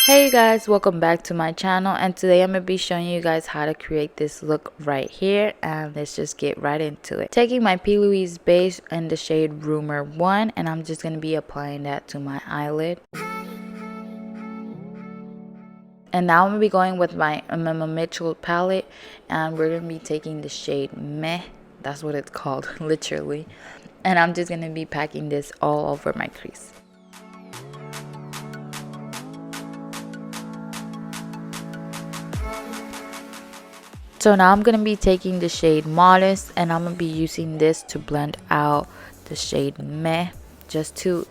Hey you guys, welcome back to my channel, and today I'm going to be showing you guys how to create this look right here, and let's just get right into it. Taking my Plouise base in the shade Rumor 1, and I'm just going to be applying that to my eyelid. And now I'm going to be going with my Mmmmitchell palette, and we're going to be taking the shade Meh, that's what it's called, literally. And I'm just going to be packing this all over my crease. So now I'm going to be taking the shade Modest, and I'm going to be using this to blend out the shade Meh, just to,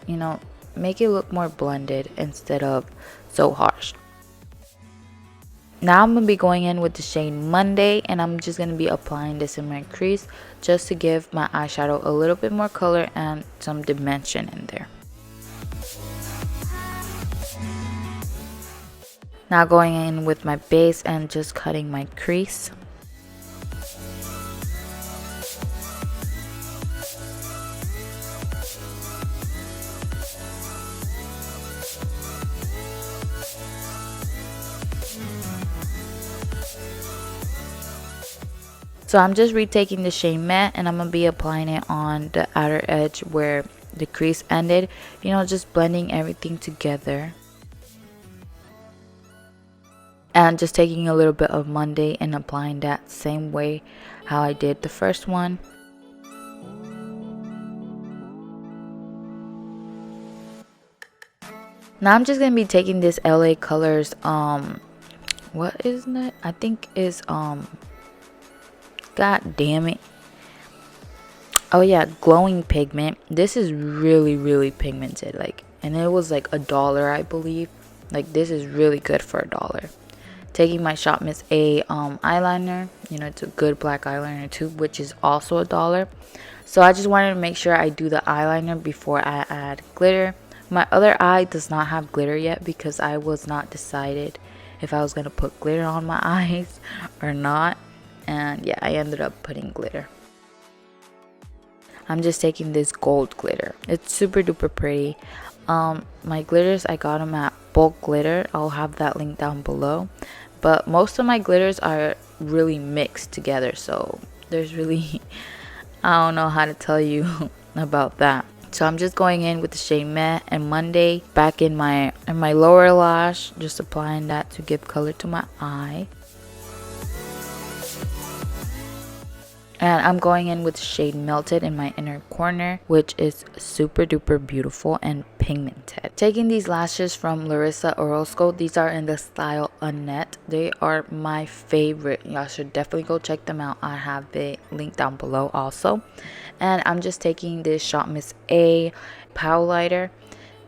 make it look more blended instead of so harsh. Now I'm going to be going in with the shade Monday, and I'm just going to be applying this in my crease just to give my eyeshadow a little bit more color and some dimension in there. Now going in with my base and just cutting my crease. So I'm just retaking the shade Matte, and I'm going to be applying it on the outer edge where the crease ended, just blending everything together. And just taking a little bit of Monday and applying that same way how I did the first one. Now I'm just going to be taking this LA Colors, what isn't it? I think is, god damn it. Oh yeah, glowing pigment. This is really pigmented, and it was like $1, I believe. This is really good for $1. Taking my Shop Miss A eyeliner, it's a good black eyeliner too, which is also $1. So I just wanted to make sure I do the eyeliner before I add glitter. My other eye does not have glitter yet because I was not decided if I was going to put glitter on my eyes or not. And yeah, I ended up putting glitter. I'm just taking this gold glitter. It's super duper pretty. My glitters, I got them at Bulk Glitter. I'll have that link down below. But most of my glitters are really mixed together, so there's really I don't know how to tell you about that. So I'm just going in with the shade Matte and Monday back in my lower lash, just applying that to give color to my eye. And I'm going in with the shade Melted in my inner corner, which is super duper beautiful and pigmented. Taking these lashes from Larissa Orozco. These are in the style Annette. They are my favorite. Y'all should definitely go check them out. I have the link down below also. And I'm just taking this Shop Miss A powlighter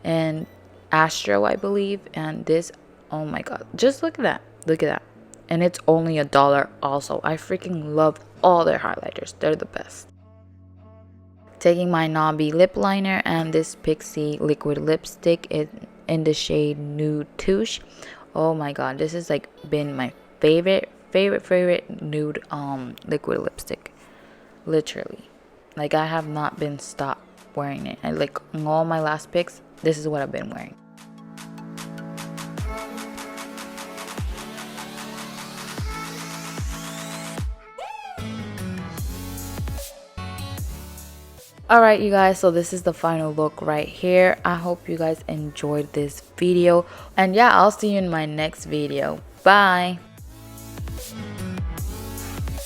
and Astro, I believe. And this, oh my god, just look at that. Look at that. And it's only $1 also. I freaking love all their highlighters. They're the best. Taking my Knobby lip liner and this Pixi liquid lipstick in the shade Nude Tush. Oh my god, this has been my favorite nude liquid lipstick. Literally. I have not been stopped wearing it. And in all my last pics, this is what I've been wearing. Alright you guys, so this is the final look right here. I hope you guys enjoyed this video, and yeah, I'll see you in my next video. Bye.